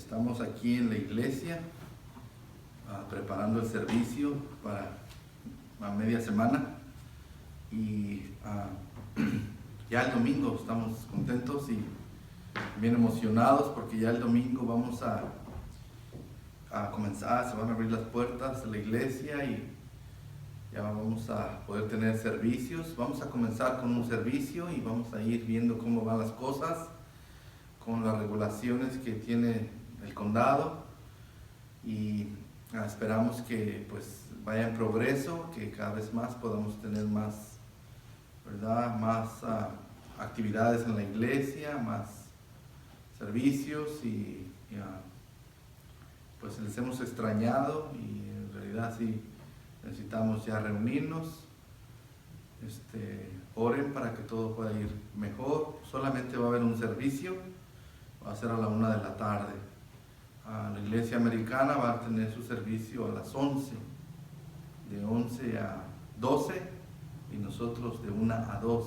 Estamos aquí en la iglesia preparando el servicio para media semana y ya el domingo estamos contentos y bien emocionados porque ya el domingo vamos a comenzar, se van a abrir las puertas de la iglesia y ya vamos a poder tener servicios. Vamos a comenzar con un servicio y vamos a ir viendo cómo van las cosas con las regulaciones que tiene el condado y esperamos que pues vaya en progreso, que cada vez más podamos tener más, ¿verdad? Más actividades en la iglesia, más servicios y pues les hemos extrañado y en realidad sí necesitamos ya reunirnos. Oren para que todo pueda ir mejor. Solamente va a haber un servicio, va a ser a la 1 de la tarde. La iglesia americana va a tener su servicio a las 11, de 11 a 12 y nosotros de 1 a 2.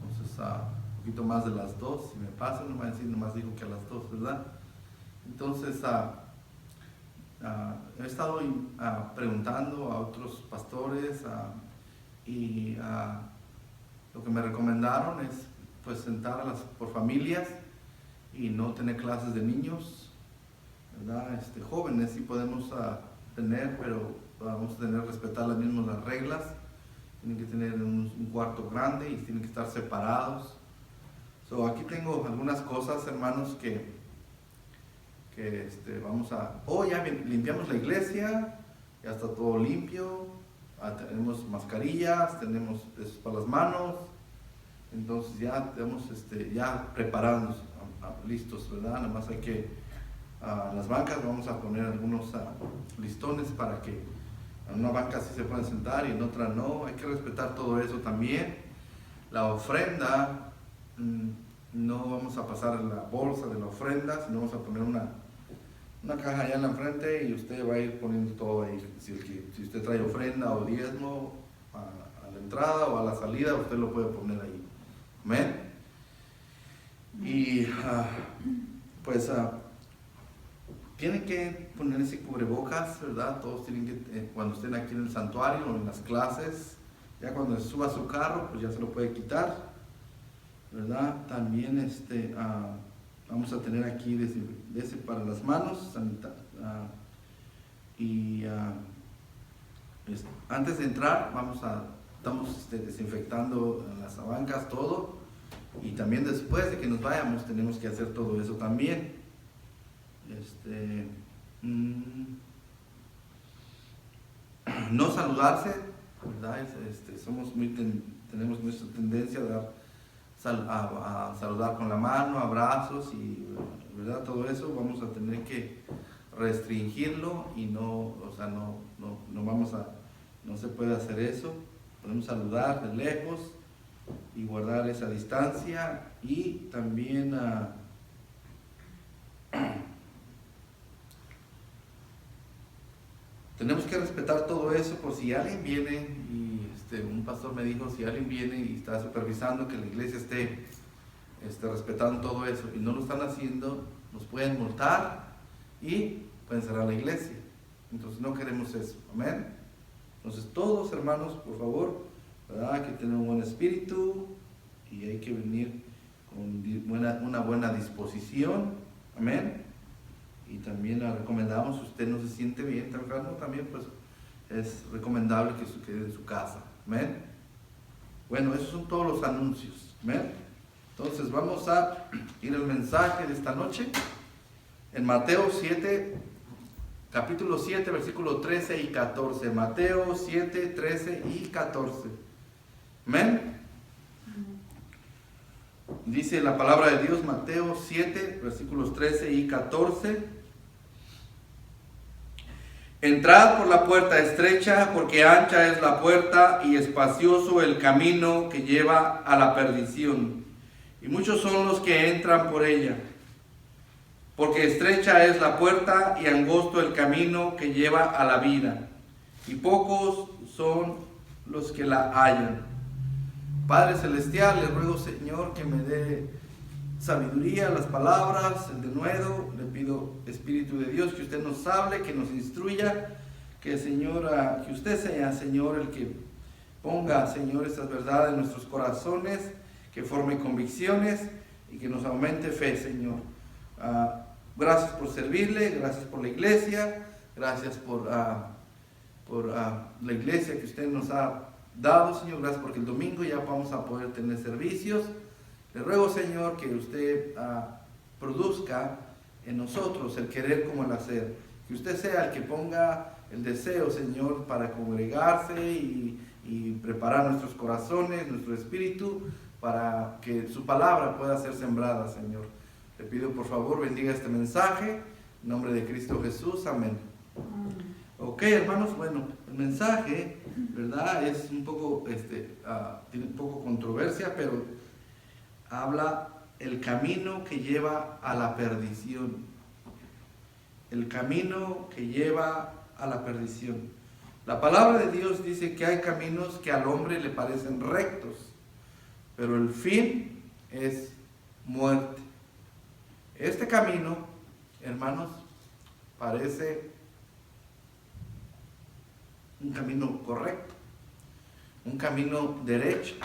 Entonces un poquito más de las 2, si me pasa, no me van a decir, nomás digo que a las 2, ¿verdad? Entonces he estado preguntando a otros pastores y lo que me recomendaron es pues sentarlas por familias y no tener clases de niños, ¿verdad? Jóvenes sí podemos tener, pero vamos a tener que respetar las mismas reglas. Tienen que tener un cuarto grande y tienen que estar separados. Aquí tengo algunas cosas, hermanos, que vamos a... ya limpiamos la iglesia, ya está todo limpio, tenemos mascarillas, tenemos eso para las manos, entonces ya tenemos ya prepararnos, listos, ¿verdad? Nada más hay que, en las bancas vamos a poner algunos listones para que en una banca sí se puedan sentar y en otra no. Hay que respetar todo eso también. La ofrenda, no vamos a pasar la bolsa de la ofrenda, sino vamos a poner una caja allá en la frente y usted va a ir poniendo todo ahí. Si usted trae ofrenda o diezmo a la entrada o a la salida, usted lo puede poner ahí. Amén. Y tienen que ponerse cubrebocas, ¿verdad? Todos tienen que, cuando estén aquí en el santuario o en las clases, ya cuando suba a su carro, pues ya se lo puede quitar, ¿verdad? También vamos a tener aquí ese para las manos, antes de entrar estamos desinfectando las bancas, todo, y también después de que nos vayamos tenemos que hacer todo eso también. No saludarse, ¿verdad? Tenemos nuestra tendencia a saludar con la mano, abrazos y, ¿verdad? Todo eso vamos a tener que restringirlo y no se puede hacer eso. Podemos saludar de lejos y guardar esa distancia y también tenemos que respetar todo eso por si alguien viene y un pastor me dijo, si alguien viene y está supervisando que la iglesia esté respetando todo eso y no lo están haciendo, nos pueden multar y pueden cerrar la iglesia. Entonces no queremos eso. Amén. Entonces todos, hermanos, por favor, ¿verdad? Hay que tener un buen espíritu y hay que venir con una buena disposición. Amén. Y también le recomendamos, si usted no se siente bien, está enfermo, también pues es recomendable que se quede en su casa. Amén. Bueno, esos son todos los anuncios. Amén. Entonces vamos a ir al mensaje de esta noche en Mateo 7, capítulo 7, versículos 13 y 14. Mateo 7, 13 y 14. Amén. Dice la palabra de Dios, Mateo 7, versículos 13 y 14. Entrad por la puerta estrecha, porque ancha es la puerta y espacioso el camino que lleva a la perdición, y muchos son los que entran por ella. Porque estrecha es la puerta y angosto el camino que lleva a la vida, y pocos son los que la hallan. Padre Celestial, le ruego, Señor, que me dé sabiduría, las palabras, el denuedo. Le pido, Espíritu de Dios, que usted nos hable, que nos instruya, que Señor, que usted sea, Señor, el que ponga, Señor, estas verdades en nuestros corazones, que forme convicciones y que nos aumente fe, Señor. Gracias por servirle, gracias por la iglesia, gracias por la iglesia que usted nos ha dado, Señor. Gracias porque el domingo ya vamos a poder tener servicios. Le ruego, Señor, que usted produzca en nosotros el querer como el hacer. Que usted sea el que ponga el deseo, Señor, para congregarse y preparar nuestros corazones, nuestro espíritu, para que su palabra pueda ser sembrada, Señor. Le pido, por favor, bendiga este mensaje. En nombre de Cristo Jesús. Amén. Ok, hermanos, bueno, el mensaje, ¿verdad? Es un poco, tiene un poco controversia, pero habla el camino que lleva a la perdición. El camino que lleva a la perdición. La palabra de Dios dice que hay caminos que al hombre le parecen rectos, pero el fin es muerte. Este camino, hermanos, parece un camino correcto, un camino derecho,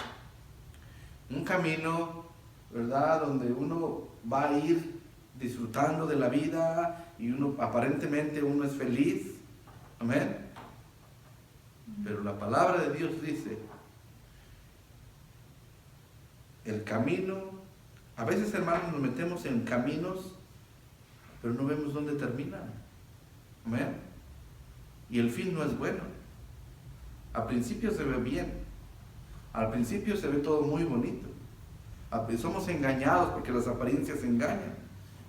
un camino, ¿verdad?, donde uno va a ir disfrutando de la vida y aparentemente uno es feliz. Amén. Pero la palabra de Dios dice, el camino, a veces, hermanos, nos metemos en caminos, pero no vemos dónde terminan. Amén. Y el fin no es bueno. Al principio se ve bien, al principio se ve todo muy bonito, somos engañados porque las apariencias engañan,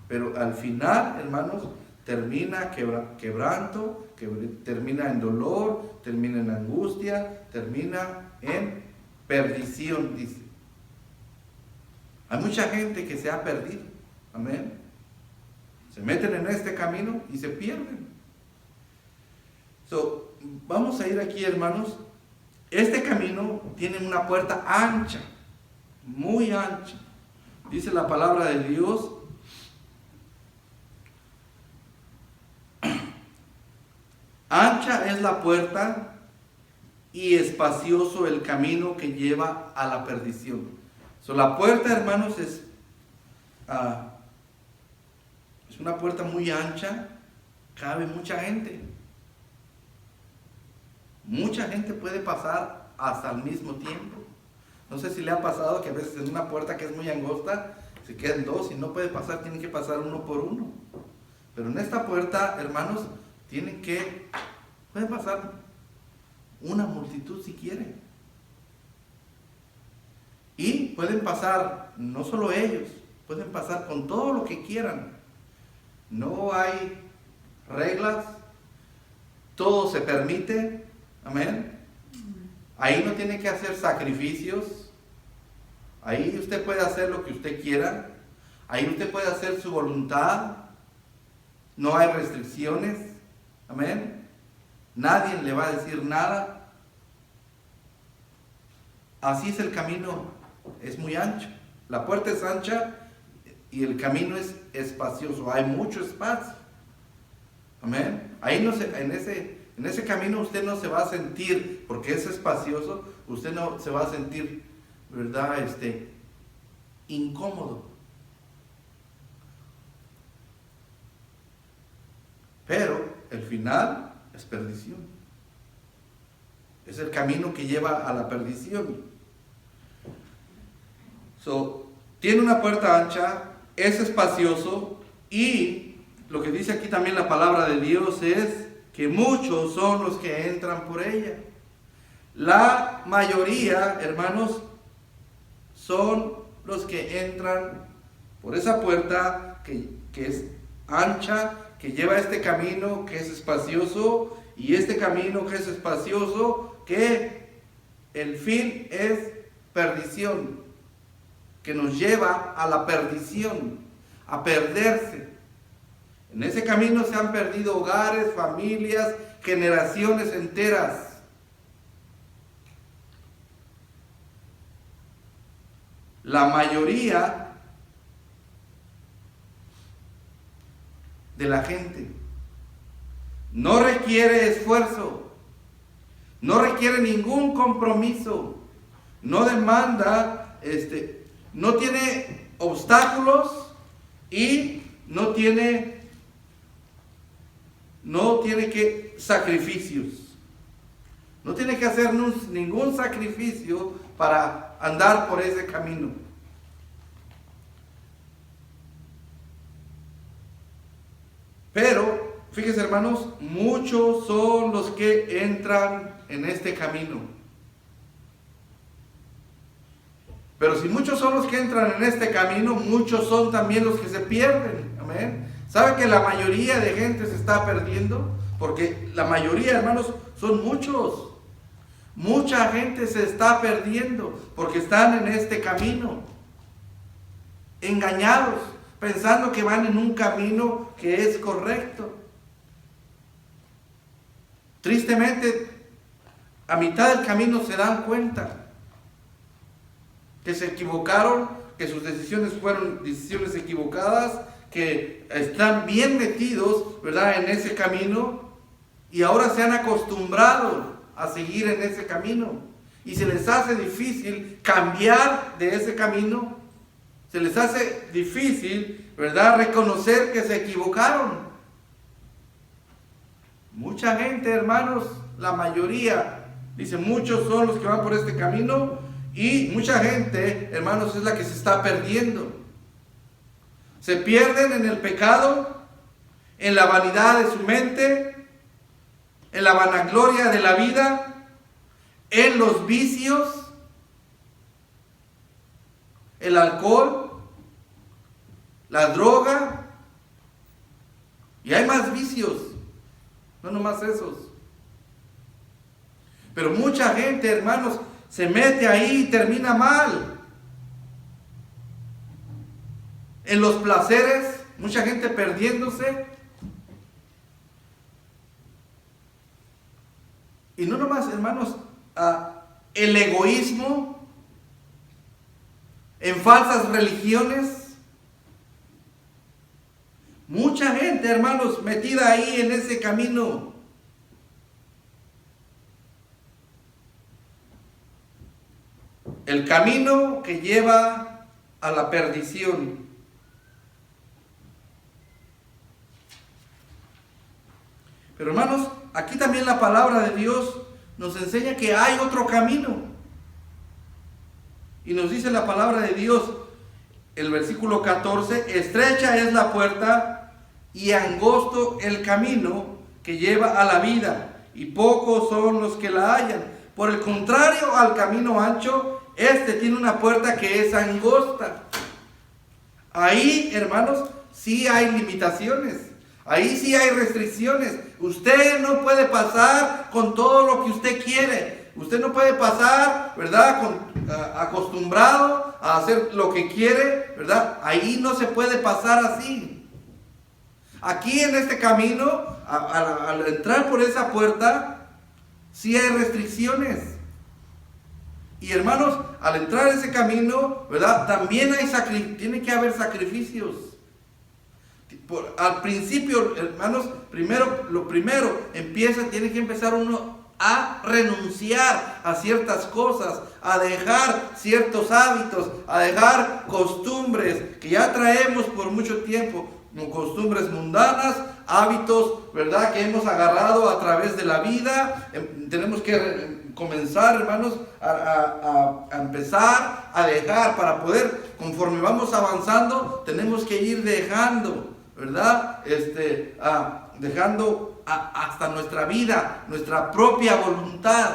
pero al final, hermanos, termina quebranto, termina en dolor, termina en angustia, termina en perdición, dice. Hay mucha gente que se ha perdido, amén. Se meten en este camino y se pierden. Vamos a ir aquí, hermanos. Este camino tiene una puerta ancha, muy ancha. Dice la palabra de Dios, ancha es la puerta y espacioso el camino que lleva a la perdición. La puerta, hermanos, es una puerta muy ancha, cabe mucha gente. Mucha gente puede pasar hasta al mismo tiempo. No sé si le ha pasado que a veces en una puerta que es muy angosta se quedan dos y no puede pasar, tienen que pasar uno por uno. Pero en esta puerta, hermanos, puede pasar una multitud si quieren. Y pueden pasar no solo ellos, pueden pasar con todo lo que quieran. No hay reglas, todo se permite. Amén. Ahí no tiene que hacer sacrificios. Ahí usted puede hacer lo que usted quiera. Ahí usted puede hacer su voluntad. No hay restricciones. Amén. Nadie le va a decir nada. Así es el camino. Es muy ancho. La puerta es ancha y el camino es espacioso. Hay mucho espacio. Amén. Ahí no se, en ese camino usted no se va a sentir, porque es espacioso, usted no se va a sentir, ¿verdad?, incómodo. Pero el final es perdición. Es el camino que lleva a la perdición. Tiene una puerta ancha, es espacioso, y lo que dice aquí también la palabra de Dios es que muchos son los que entran por ella. La mayoría, hermanos, son los que entran por esa puerta que es ancha, que lleva este camino que es espacioso, y este camino que es espacioso, que el fin es perdición, que nos lleva a la perdición, a perderse. En ese camino se han perdido hogares, familias, generaciones enteras. La mayoría de la gente. No requiere esfuerzo, no requiere ningún compromiso, no demanda, no tiene obstáculos y no tiene que sacrificios. No tiene que hacer ningún sacrificio para andar por ese camino. Pero, fíjense hermanos, muchos son los que entran en este camino. Pero si muchos son los que entran en este camino, muchos son también los que se pierden. Amén. ¿Sabe que la mayoría de gente se está perdiendo? Porque la mayoría, hermanos, son muchos. Mucha gente se está perdiendo porque están en este camino, engañados, pensando que van en un camino que es correcto. Tristemente, a mitad del camino se dan cuenta que se equivocaron, que sus decisiones fueron decisiones equivocadas, que están bien metidos, ¿verdad?, en ese camino, y ahora se han acostumbrado a seguir en ese camino, y se les hace difícil cambiar de ese camino, se les hace difícil, ¿verdad?, reconocer que se equivocaron. Mucha gente, hermanos, la mayoría, dice, muchos son los que van por este camino, y mucha gente, hermanos, es la que se está perdiendo. Se pierden en el pecado, en la vanidad de su mente, en la vanagloria de la vida, en los vicios, el alcohol, la droga, y hay más vicios, no nomás esos. Pero mucha gente, hermanos, se mete ahí y termina mal. En los placeres, mucha gente perdiéndose. Y no nomás, hermanos, el egoísmo, en falsas religiones. Mucha gente, hermanos, metida ahí en ese camino. El camino que lleva a la perdición. Pero hermanos, aquí también la palabra de Dios nos enseña que hay otro camino. Y nos dice la palabra de Dios, el versículo 14, estrecha es la puerta y angosto el camino que lleva a la vida, y pocos son los que la hallan. Por el contrario al camino ancho, este tiene una puerta que es angosta. Ahí, hermanos, sí hay limitaciones. Ahí sí hay restricciones. Usted no puede pasar con todo lo que usted quiere. Usted no puede pasar, ¿verdad?, acostumbrado a hacer lo que quiere, ¿verdad? Ahí no se puede pasar así. Aquí en este camino, al entrar por esa puerta, sí hay restricciones. Y hermanos, al entrar en ese camino, ¿verdad?, también tiene que haber sacrificios. Al principio, hermanos, tiene que empezar uno a renunciar a ciertas cosas, a dejar ciertos hábitos, a dejar costumbres que ya traemos por mucho tiempo, como costumbres mundanas, hábitos, ¿verdad?, que hemos agarrado a través de la vida. Tenemos que comenzar, hermanos, a empezar a dejar, para poder, conforme vamos avanzando, tenemos que ir dejando, ¿verdad? Dejando hasta nuestra vida, nuestra propia voluntad.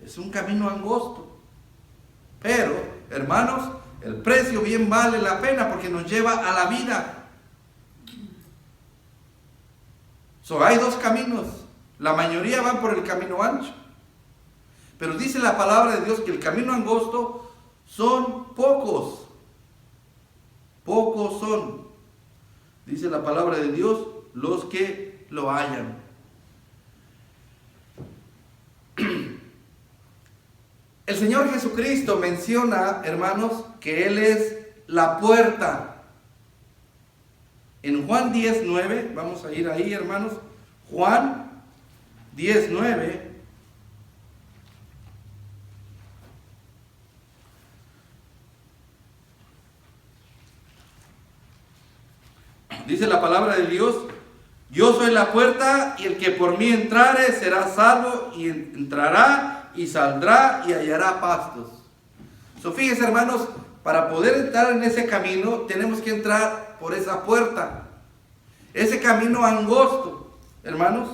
Es un camino angosto, pero, hermanos, el precio bien vale la pena porque nos lleva a la vida. Hay dos caminos. La mayoría van por el camino ancho, pero dice la palabra de Dios que el camino angosto son pocos. Pocos son, dice la palabra de Dios, los que lo hallan. El Señor Jesucristo menciona, hermanos, que Él es la puerta. En Juan 10:9, vamos a ir ahí, hermanos. Juan 10:9. Dice la palabra de Dios: yo soy la puerta, y el que por mí entrare será salvo, y entrará y saldrá y hallará pastos. Fíjense, hermanos, para poder entrar en ese camino tenemos que entrar por esa puerta. Ese camino angosto, hermanos,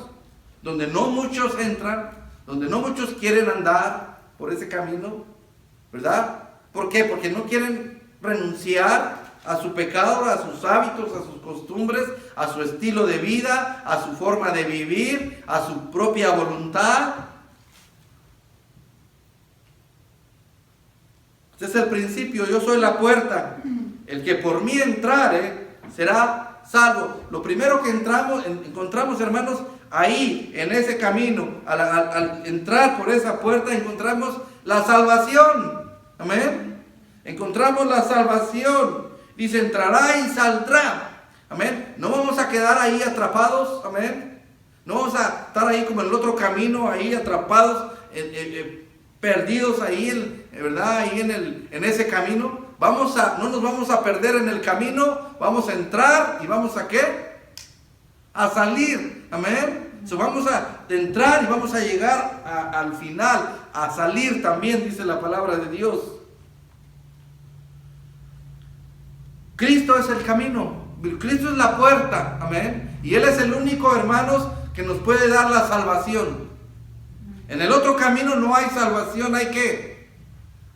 donde no muchos entran, donde no muchos quieren andar por ese camino, ¿verdad? ¿Por qué? Porque no quieren renunciar a su pecado, a sus hábitos, a sus costumbres, a su estilo de vida, a su forma de vivir, a su propia voluntad. Este es el principio: yo soy la puerta, el que por mí entrare será salvo. Lo primero que encontramos, hermanos, ahí en ese camino, al entrar por esa puerta, encontramos la salvación. Amén. Encontramos la salvación. Dice: entrará y saldrá. Amén. No vamos a quedar ahí atrapados. Amén. No vamos a estar ahí como en el otro camino, ahí atrapados, perdidos ahí, ¿verdad? Ahí en ese camino. No nos vamos a perder en el camino. Vamos a entrar y vamos a ¿qué? A salir. Amén. Vamos a entrar y vamos a llegar al final, a salir también, dice la palabra de Dios. Cristo es el camino, Cristo es la puerta, amén. Y Él es el único, hermanos, que nos puede dar la salvación. En el otro camino no hay salvación. ¿Hay qué?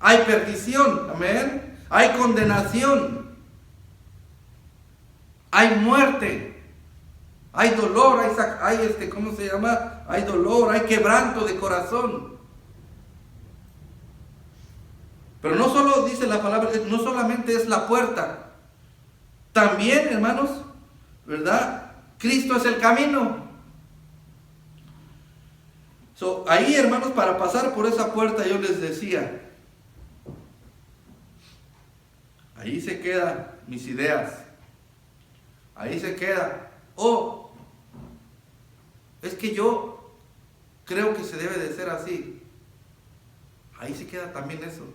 Hay perdición, amén. Hay condenación, hay muerte, hay dolor, hay ¿cómo se llama? Hay dolor, hay quebranto de corazón. Pero no solo dice la palabra, no solamente es la puerta. También, hermanos, ¿verdad? Cristo es el camino. Ahí, hermanos, para pasar por esa puerta, yo les decía, ahí se quedan mis ideas. Ahí se queda. Es que yo creo que se debe de ser así. Ahí se queda también eso.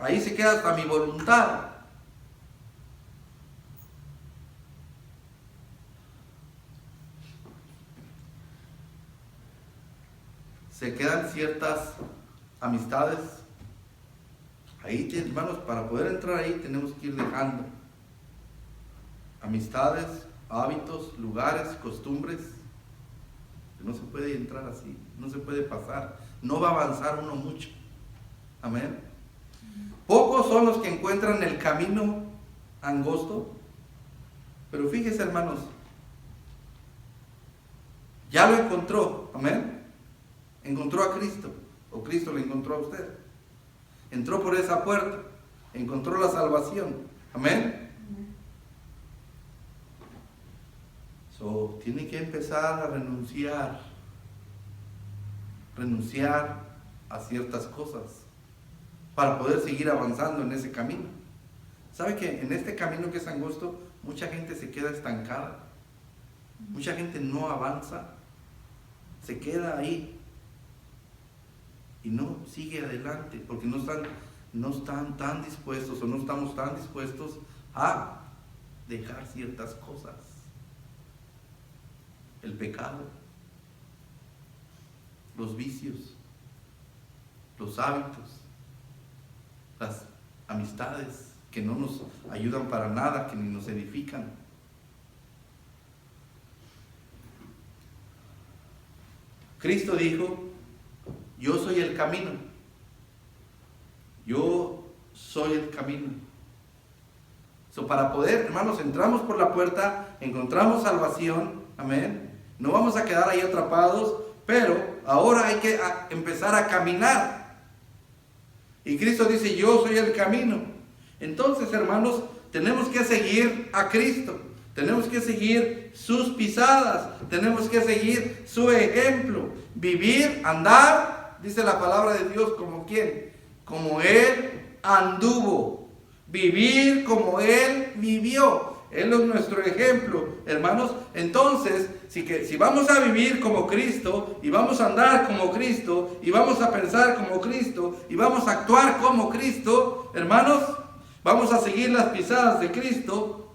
Ahí se queda hasta mi voluntad. Se quedan ciertas amistades. Ahí, hermanos, para poder entrar ahí tenemos que ir dejando amistades, hábitos, lugares, costumbres. No se puede entrar así, no se puede pasar, no va a avanzar uno mucho. Amén. Pocos son los que encuentran el camino angosto, pero fíjese, hermanos, ya lo encontró. Amén. Encontró a Cristo, o Cristo lo encontró a usted. Entró por esa puerta, encontró la salvación. Amén. Tiene que empezar a renunciar a ciertas cosas para poder seguir avanzando en ese camino. ¿Sabe que en este camino que es angosto, mucha gente se queda estancada? Mucha gente no avanza, se queda ahí y no sigue adelante porque no están tan dispuestos, o no estamos tan dispuestos a dejar ciertas cosas. El pecado, los vicios, los hábitos, las amistades que no nos ayudan para nada, que ni nos edifican. Cristo dijo: yo soy el camino. Yo soy el camino. Para poder, hermanos, entramos por la puerta, encontramos salvación. Amén. No vamos a quedar ahí atrapados, pero ahora hay que empezar a caminar. Y Cristo dice: yo soy el camino. Entonces, hermanos, tenemos que seguir a Cristo. Tenemos que seguir sus pisadas. Tenemos que seguir su ejemplo. Vivir, andar, dice la palabra de Dios, ¿como quién? Como Él anduvo. Vivir como Él vivió. Él es nuestro ejemplo, hermanos. Entonces, si vamos a vivir como Cristo, y vamos a andar como Cristo, y vamos a pensar como Cristo, y vamos a actuar como Cristo, hermanos, vamos a seguir las pisadas de Cristo,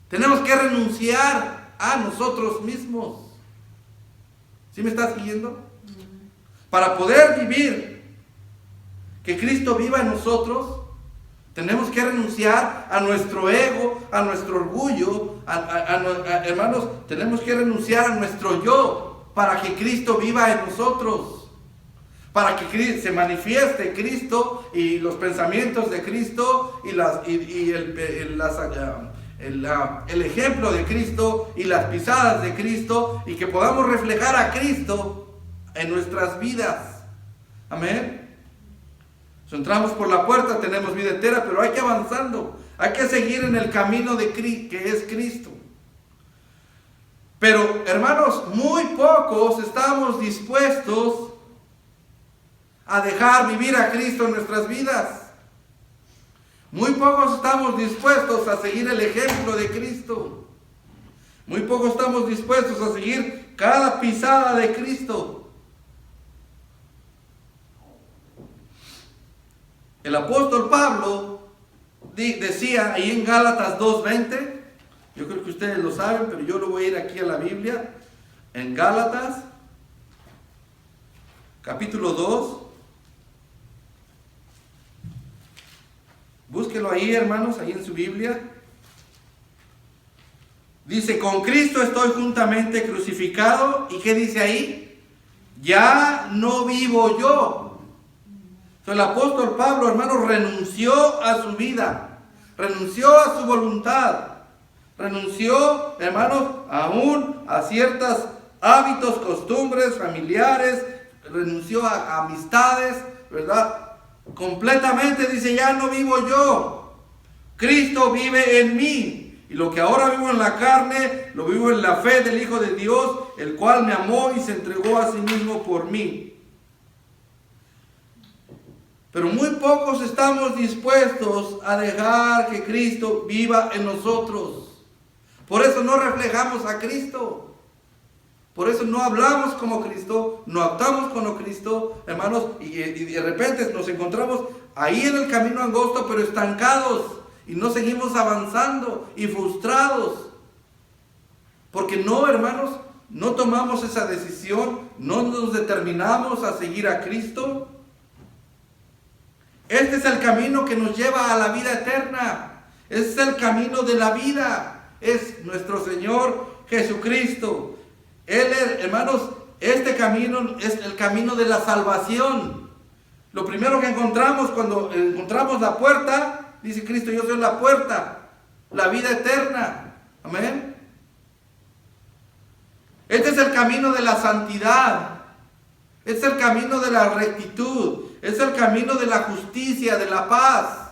tenemos que renunciar a nosotros mismos. ¿Sí me estás siguiendo? Para poder vivir, que Cristo viva en nosotros, tenemos que renunciar a nuestro ego, a nuestro orgullo, hermanos, tenemos que renunciar a nuestro yo para que Cristo viva en nosotros, para que se manifieste Cristo y los pensamientos de Cristo y el ejemplo de Cristo y las pisadas de Cristo, y que podamos reflejar a Cristo en nuestras vidas. Amén. Si entramos por la puerta tenemos vida eterna, pero hay que avanzando, hay que seguir en el camino que es Cristo. Pero hermanos, muy pocos estamos dispuestos a dejar vivir a Cristo en nuestras vidas. Muy pocos estamos dispuestos a seguir el ejemplo de Cristo. Muy pocos estamos dispuestos a seguir cada pisada de Cristo. El apóstol Pablo decía ahí en Gálatas 2:20, yo creo que ustedes lo saben, pero yo lo voy a ir aquí a la Biblia, en Gálatas, capítulo 2, búsquelo ahí, hermanos, ahí en su Biblia. Dice, con Cristo estoy juntamente crucificado, ¿y qué dice ahí? Ya no vivo yo. El apóstol Pablo, hermanos, renunció a su vida, renunció a su voluntad, renunció, hermanos, aún a ciertos hábitos, costumbres familiares, renunció a amistades, ¿verdad? Completamente dice, ya no vivo yo, Cristo vive en mí, y lo que ahora vivo en la carne, lo vivo en la fe del Hijo de Dios, el cual me amó y se entregó a sí mismo por mí. Pero muy pocos estamos dispuestos a dejar que Cristo viva en nosotros. Por eso no reflejamos a Cristo. Por eso no hablamos como Cristo, no actuamos como Cristo, hermanos, y de repente nos encontramos ahí en el camino angosto, pero estancados, y no seguimos avanzando, y frustrados. Porque no, hermanos, no tomamos esa decisión, no nos determinamos a seguir a Cristo. Este es el camino que nos lleva a la vida eterna. Este es el camino de la vida. Es nuestro Señor Jesucristo. Él es, hermanos, este camino es el camino de la salvación. Lo primero que encontramos cuando encontramos la puerta, dice Cristo, yo soy la puerta, la vida eterna. Amén. Este es el camino de la santidad. Este es el camino de la rectitud. Es el camino de la justicia, de la paz.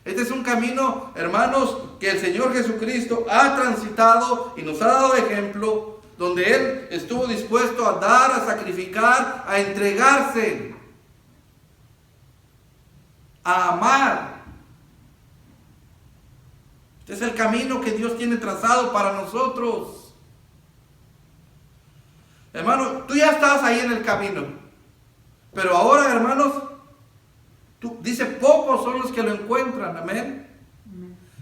Este es un camino, hermanos, que el Señor Jesucristo ha transitado y nos ha dado ejemplo, donde Él estuvo dispuesto a dar, a sacrificar, a entregarse, a amar. Este es el camino que Dios tiene trazado para nosotros. Hermano, tú ya estás ahí en el camino. Pero ahora, hermanos, dice, pocos son los que lo encuentran, amén.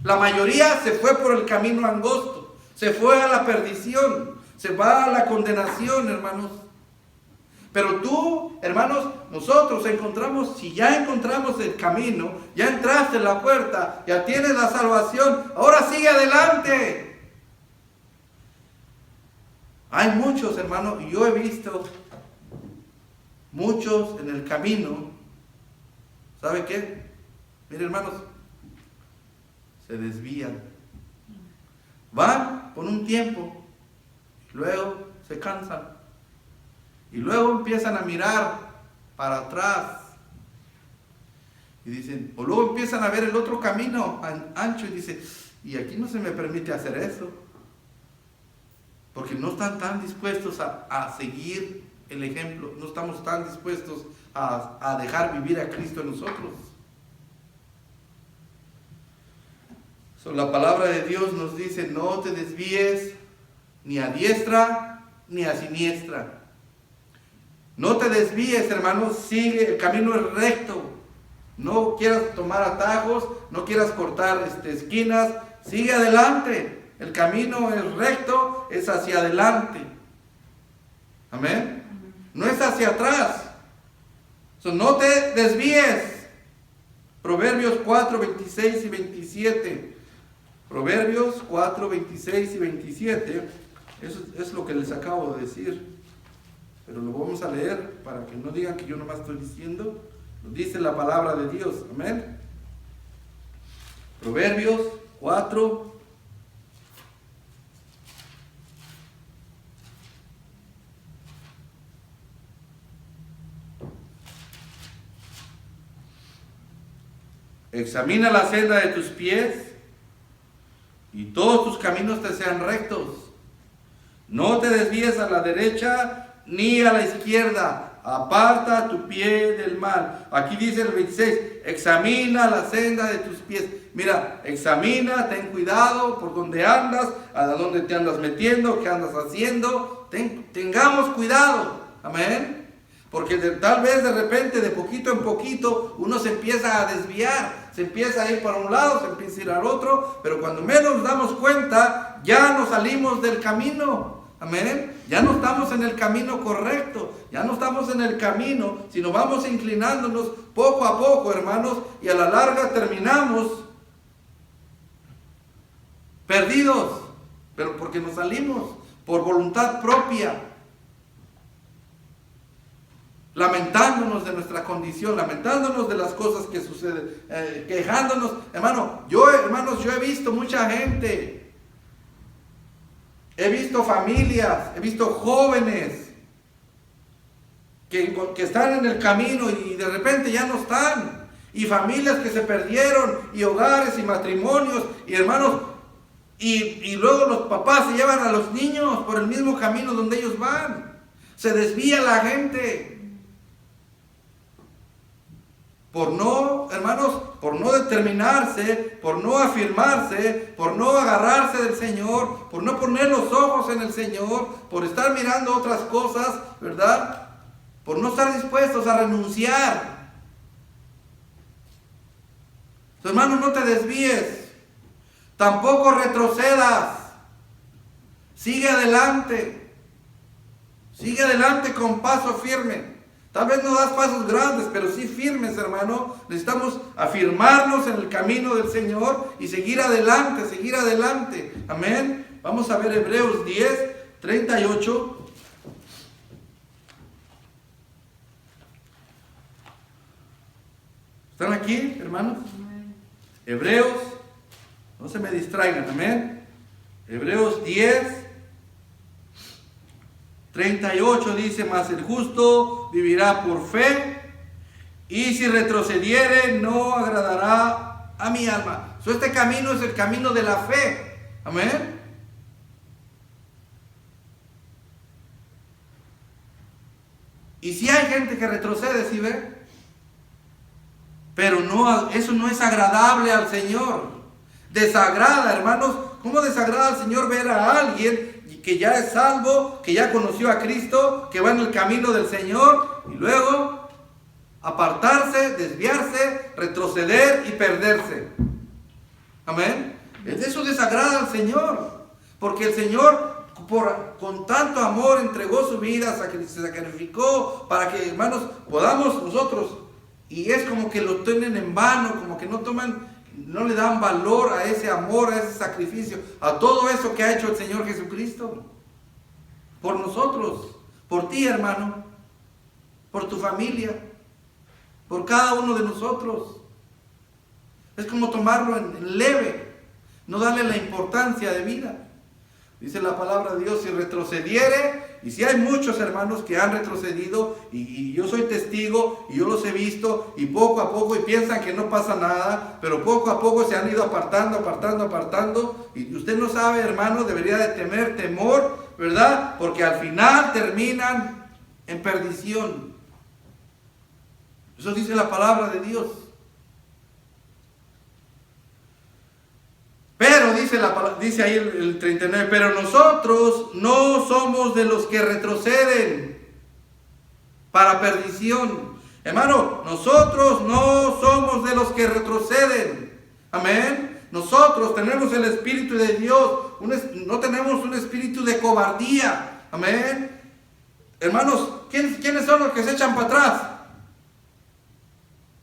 La mayoría se fue por el camino angosto, se fue a la perdición, se va a la condenación, hermanos. Pero tú, hermanos, nosotros encontramos, si ya encontramos el camino, ya entraste en la puerta, ya tienes la salvación, ahora sigue adelante. Hay muchos, hermanos, y yo he visto muchos en el camino, ¿sabe qué? Miren, hermanos, se desvían. Van por un tiempo, luego se cansan. Y luego empiezan a mirar para atrás. Y dicen, o luego empiezan a ver el otro camino ancho y dicen, y aquí no se me permite hacer eso. Porque no están tan dispuestos a seguir el ejemplo, no estamos tan dispuestos a dejar vivir a Cristo en nosotros. La palabra de Dios nos dice, no te desvíes ni a diestra ni a siniestra. No te desvíes, hermanos, sigue, el camino es recto. No quieras tomar atajos, no quieras cortar esquinas, sigue adelante. El camino es recto, es hacia adelante. Amén. No es hacia atrás. No te desvíes. Proverbios 4, 26 y 27. Proverbios 4, 26 y 27. Eso es lo que les acabo de decir. Pero lo vamos a leer para que no digan que yo nomás estoy diciendo. Lo dice la palabra de Dios. Amén. Proverbios 4. Examina la senda de tus pies y todos tus caminos te sean rectos. No te desvíes a la derecha ni a la izquierda. Aparta tu pie del mal. Aquí dice el 26, examina la senda de tus pies. Mira, examina, ten cuidado por donde andas, a dónde te andas metiendo, qué andas haciendo. Tengamos cuidado. Amén. Porque tal vez de repente, de poquito en poquito, uno se empieza a desviar. Se empieza a ir para un lado, se empieza a ir al otro. Pero cuando menos nos damos cuenta, ya nos salimos del camino. Amén. Ya no estamos en el camino correcto. Ya no estamos en el camino, sino vamos inclinándonos poco a poco, hermanos. Y a la larga terminamos perdidos. Pero porque nos salimos por voluntad propia. Lamentándonos de nuestra condición, lamentándonos de las cosas que suceden, quejándonos. Hermanos, yo he visto mucha gente, he visto familias, he visto jóvenes que están en el camino y de repente ya no están, y familias que se perdieron, y hogares y matrimonios, y hermanos, y luego los papás se llevan a los niños por el mismo camino donde ellos van. Se desvía la gente. Por no, hermanos, por no determinarse, por no afirmarse, por no agarrarse del Señor, por no poner los ojos en el Señor, por estar mirando otras cosas, ¿verdad? Por no estar dispuestos a renunciar. Hermanos, no te desvíes, tampoco retrocedas, sigue adelante con paso firme. Tal vez no das pasos grandes, pero sí firmes, hermano. Necesitamos afirmarnos en el camino del Señor y seguir adelante, seguir adelante. Amén. Vamos a ver Hebreos 10, 38. ¿Están aquí, hermanos? Hebreos, no se me distraigan, amén. Hebreos 10, 38 dice, mas el justo vivirá por fe, y si retrocediere no agradará a mi alma. Este camino es el camino de la fe. Amén. Y si hay gente que retrocede, ¿sí ve? Pero no, eso no es agradable al Señor. Desagrada, hermanos. ¿Cómo desagrada al Señor ver a alguien que ya es salvo, que ya conoció a Cristo, que va en el camino del Señor, y luego apartarse, desviarse, retroceder y perderse? Amén. Eso desagrada al Señor, porque el Señor con tanto amor entregó su vida, se sacrificó para que, hermanos, podamos nosotros, y es como que lo tienen en vano, como que no le dan valor a ese amor, a ese sacrificio, a todo eso que ha hecho el Señor Jesucristo por nosotros, por ti, hermano, por tu familia, por cada uno de nosotros. Es como tomarlo en leve, no darle la importancia de vida. Dice la palabra de Dios, si retrocediere, y si hay muchos hermanos que han retrocedido, y yo soy testigo, y yo los he visto, y poco a poco, y piensan que no pasa nada, pero poco a poco se han ido apartando, y usted no sabe, hermano, debería de tener temor, ¿verdad? Porque al final terminan en perdición. Eso dice la palabra de Dios. dice ahí el 39, pero nosotros no somos de los que retroceden para perdición. Hermano, nosotros no somos de los que retroceden. Amén. Nosotros tenemos el Espíritu de Dios, no tenemos un espíritu de cobardía. Amén. Hermanos, ¿quiénes son los que se echan para atrás?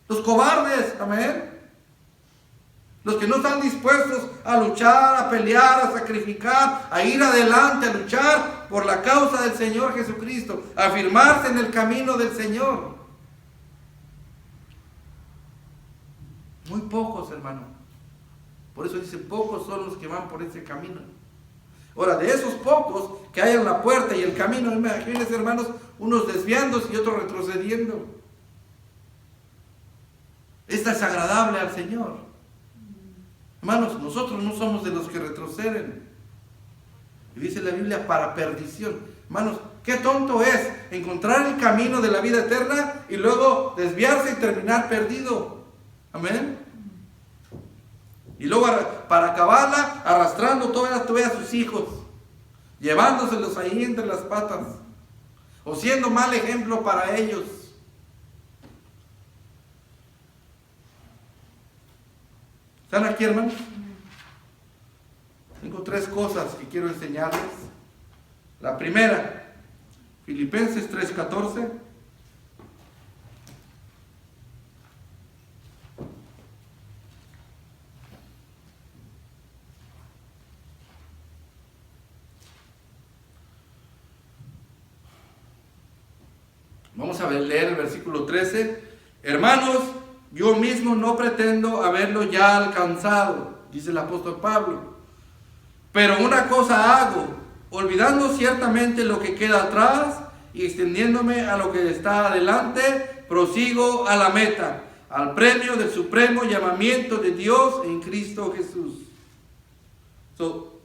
Los cobardes. Amén. Los que no están dispuestos a luchar, a pelear, a sacrificar, a ir adelante, a luchar por la causa del Señor Jesucristo, a afirmarse en el camino del Señor. Muy pocos, hermano. Por eso dice, pocos son los que van por ese camino. Ahora, de esos pocos que hay en la puerta y el camino, imagínense, hermanos, unos desviándose y otros retrocediendo. Esta es agradable al Señor. Hermanos, nosotros no somos de los que retroceden. Y dice la Biblia, para perdición. Hermanos, qué tonto es encontrar el camino de la vida eterna y luego desviarse y terminar perdido. Amén. Y luego para acabarla, arrastrando todavía a sus hijos, llevándoselos ahí entre las patas, o siendo mal ejemplo para ellos. ¿Están aquí, hermanos? Tengo 3 cosas que quiero enseñarles. La primera, Filipenses 3:14. Vamos a leer el versículo 13. Hermanos, yo mismo no pretendo haberlo ya alcanzado, dice el apóstol Pablo. Pero una cosa hago, olvidando ciertamente lo que queda atrás y extendiéndome a lo que está adelante, prosigo a la meta, al premio del supremo llamamiento de Dios en Cristo Jesús.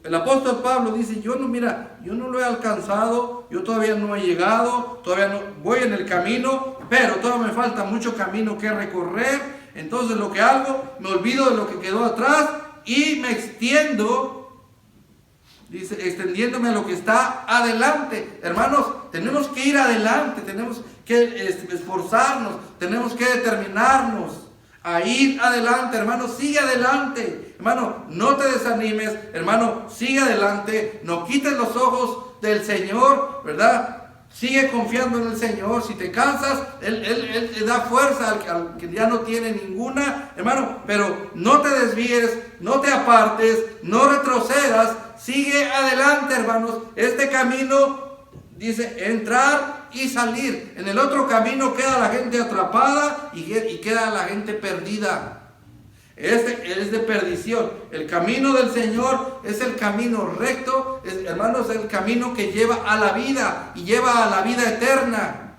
El apóstol Pablo dice, yo no lo he alcanzado, yo todavía no he llegado, todavía no voy en el camino, pero todavía me falta mucho camino que recorrer. Entonces lo que hago, me olvido de lo que quedó atrás y me extiendo, dice, extendiéndome a lo que está adelante. Hermanos, tenemos que ir adelante, tenemos que esforzarnos, tenemos que determinarnos a ir adelante. Hermano, sigue adelante. Hermano, no te desanimes. Hermano, sigue adelante. No quites los ojos del Señor, ¿verdad? Sigue confiando en el Señor. Si te cansas, Él te da fuerza al que ya no tiene ninguna. Hermano, pero no te desvíes, no te apartes, no retrocedas. Sigue adelante, hermanos. Este camino dice entrar y salir. En el otro camino queda la gente atrapada y queda la gente perdida. Este es de perdición. El camino del Señor es el camino recto, hermanos, es el camino que lleva a la vida y lleva a la vida eterna.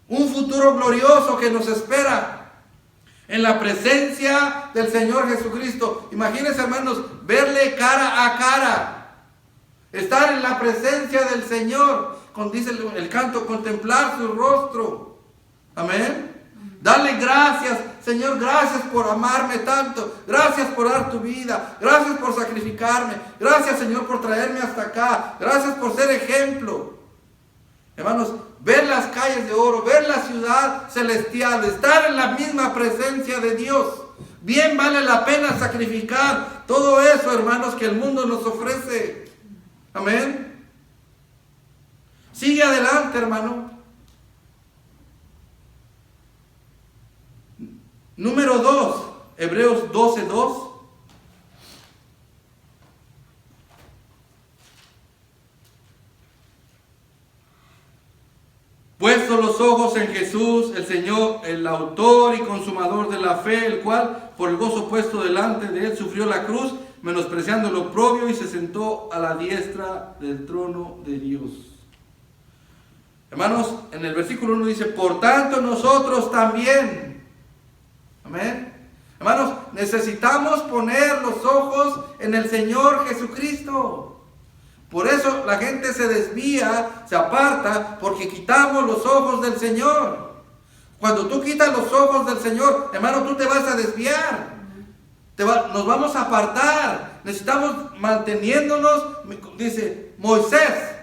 Un futuro glorioso que nos espera en la presencia del Señor Jesucristo. Imagínense, hermanos, verle cara a cara. Estar en la presencia del Señor, dice el canto, contemplar su rostro. Amén. Darle gracias, Señor, gracias por amarme tanto. Gracias por dar tu vida. Gracias por sacrificarme. Gracias, Señor, por traerme hasta acá. Gracias por ser ejemplo. Hermanos, ver las calles de oro, ver la ciudad celestial, estar en la misma presencia de Dios. Bien vale la pena sacrificar todo eso, hermanos, que el mundo nos ofrece. Amén. Sigue adelante, hermano. Número 2, Hebreos 12:2. Puesto los ojos en Jesús, el Señor, el autor y consumador de la fe, el cual, por el gozo puesto delante de él, sufrió la cruz, menospreciando lo oprobio, y se sentó a la diestra del trono de Dios. Hermanos, en el versículo 1 dice, por tanto nosotros también. Amén. Hermanos, necesitamos poner los ojos en el Señor Jesucristo. Por eso la gente se desvía, se aparta, porque quitamos los ojos del Señor. Cuando tú quitas los ojos del Señor, hermano, tú te vas a desviar. Nos vamos a apartar. Necesitamos manteniéndonos. Dice Moisés,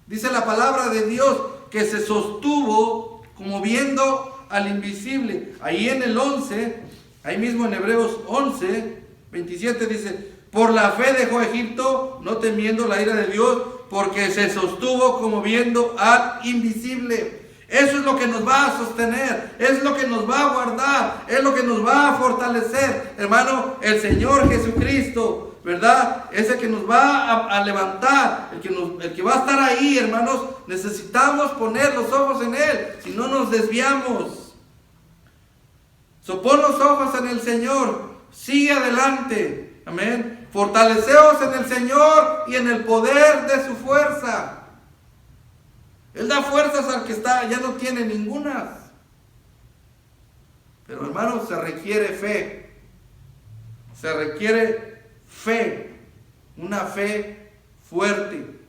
dice la palabra de Dios, que se sostuvo como viendo al invisible. Ahí en el 11, ahí mismo en Hebreos 11, 27 dice: por la fe dejó Egipto, no temiendo la ira de Dios, porque se sostuvo como viendo al invisible. Eso es lo que nos va a sostener, es lo que nos va a guardar, es lo que nos va a fortalecer. Hermano, el Señor Jesucristo, ¿verdad? Es el que nos va a levantar, el que va a estar ahí, hermanos. Necesitamos poner los ojos en Él, si no nos desviamos. Pon los ojos en el Señor, sigue adelante, amén. Fortaleceos en el Señor y en el poder de su fuerza. Él da fuerzas al que ya no tiene ningunas. Pero hermanos, se requiere fe. Se requiere fe. Una fe fuerte.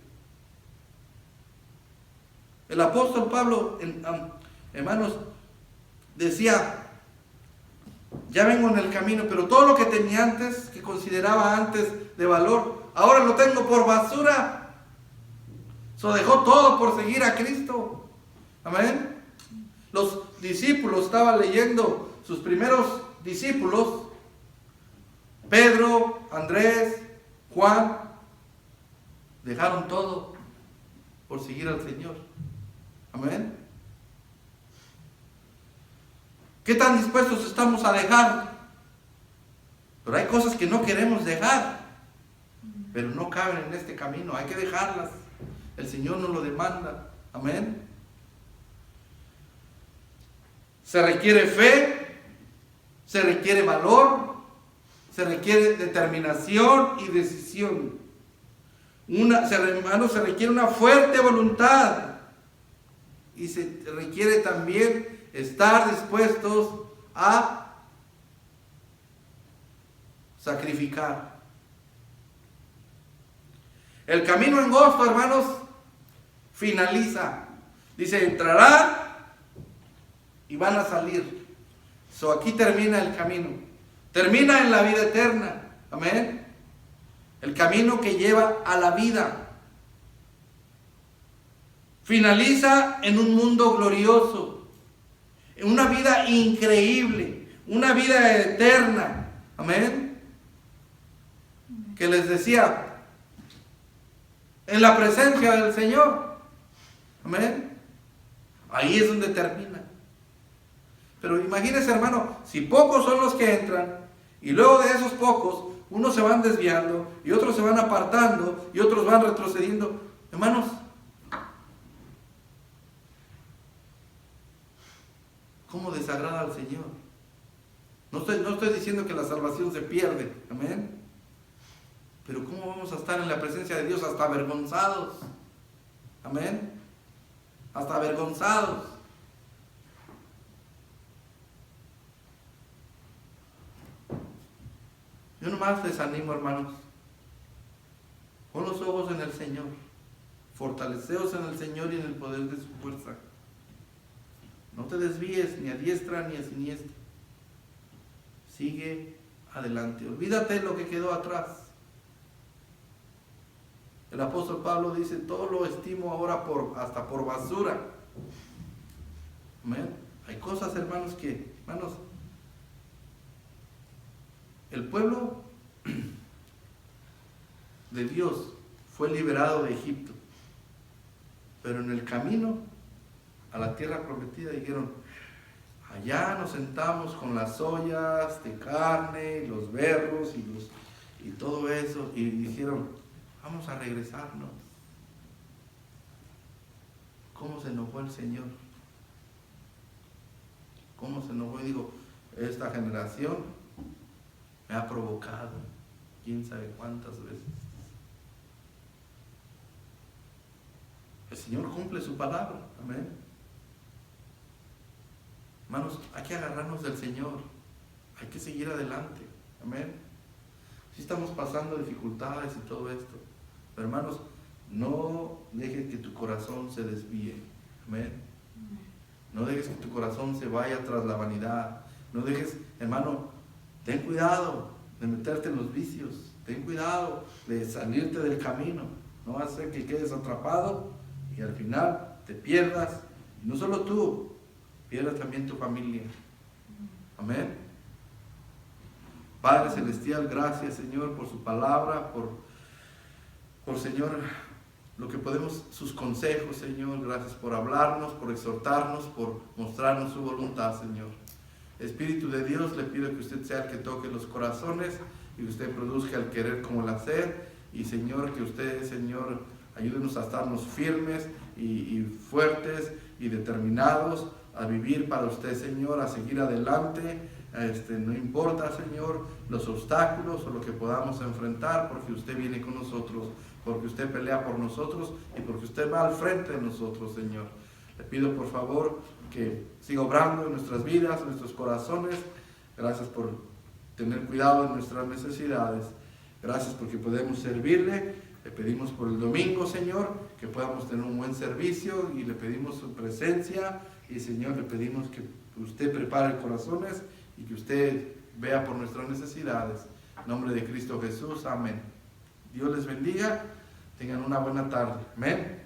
El apóstol Pablo, hermanos, decía: ya vengo en el camino, pero todo lo que tenía antes, que consideraba antes de valor, ahora lo tengo por basura. Dejó todo por seguir a Cristo. Amén. Los discípulos, estaba leyendo, sus primeros discípulos, Pedro, Andrés, Juan, dejaron todo por seguir al Señor. Amén. ¿Qué tan dispuestos estamos a dejar? Pero hay cosas que no queremos dejar, pero no caben en este camino, hay que dejarlas. El Señor nos lo demanda. Amén. Se requiere fe, se requiere valor, se requiere determinación y decisión. Se requiere una fuerte voluntad y se requiere también estar dispuestos a sacrificar. El camino angosto, hermanos, finaliza. Dice: entrarán y van a salir. Aquí termina el camino. Termina en la vida eterna. Amén. El camino que lleva a la vida. Finaliza en un mundo glorioso. En una vida increíble. Una vida eterna. Amén. Que les decía, en la presencia del Señor. Amén. Ahí es donde termina. Pero imagínense, hermano, si pocos son los que entran, y luego de esos pocos, unos se van desviando, y otros se van apartando, y otros van retrocediendo. Hermanos, ¿cómo desagrada al Señor? No estoy diciendo que la salvación se pierde. Amén. Pero ¿cómo vamos a estar en la presencia de Dios hasta avergonzados? Amén. Hasta avergonzados. Yo nomás les animo, hermanos. Pon los ojos en el Señor. Fortaleceos en el Señor y en el poder de su fuerza. No te desvíes ni a diestra ni a siniestra. Sigue adelante. Olvídate de lo que quedó atrás. El apóstol Pablo dice: todo lo estimo ahora hasta por basura. Amén. Hay cosas, hermanos, el pueblo de Dios fue liberado de Egipto, pero en el camino a la tierra prometida dijeron: allá nos sentamos con las ollas de carne, y los berros y todo eso, y dijeron: vamos a regresarnos. ¿Cómo se enojó el Señor? ¿Cómo se enojó? Y digo, esta generación me ha provocado quién sabe cuántas veces. El Señor cumple su palabra. Amén. Hermanos, hay que agarrarnos del Señor. Hay que seguir adelante. Amén. Sí estamos pasando dificultades y todo esto. Pero hermanos, no dejes que tu corazón se desvíe. Amén. No dejes que tu corazón se vaya tras la vanidad. No dejes, hermano, ten cuidado. de meterte en los vicios. Ten cuidado de salirte del camino. No va a ser que quedes atrapado y al final te pierdas. Y no solo tú, pierdas también tu familia. Amén. Padre Celestial, gracias, Señor, por su palabra, por Señor, lo que podemos, sus consejos, Señor. Gracias por hablarnos, por exhortarnos, por mostrarnos su voluntad, Señor. Espíritu de Dios, le pido que usted sea el que toque los corazones y que usted produzca el querer como el hacer. Y Señor, que usted, Señor, ayúdenos a estarnos firmes y fuertes y determinados a vivir para usted, Señor, a seguir adelante. No importa, Señor, los obstáculos o lo que podamos enfrentar, porque usted viene con nosotros, porque usted pelea por nosotros y porque usted va al frente de nosotros, Señor. Le pido por favor que siga obrando en nuestras vidas, en nuestros corazones. Gracias por tener cuidado de nuestras necesidades. Gracias porque podemos servirle. Le pedimos por el domingo, Señor, que podamos tener un buen servicio y le pedimos su presencia. Y Señor, le pedimos que usted prepare corazones y que usted vea por nuestras necesidades. En nombre de Cristo Jesús, amén. Dios les bendiga. Tengan una buena tarde. Amén.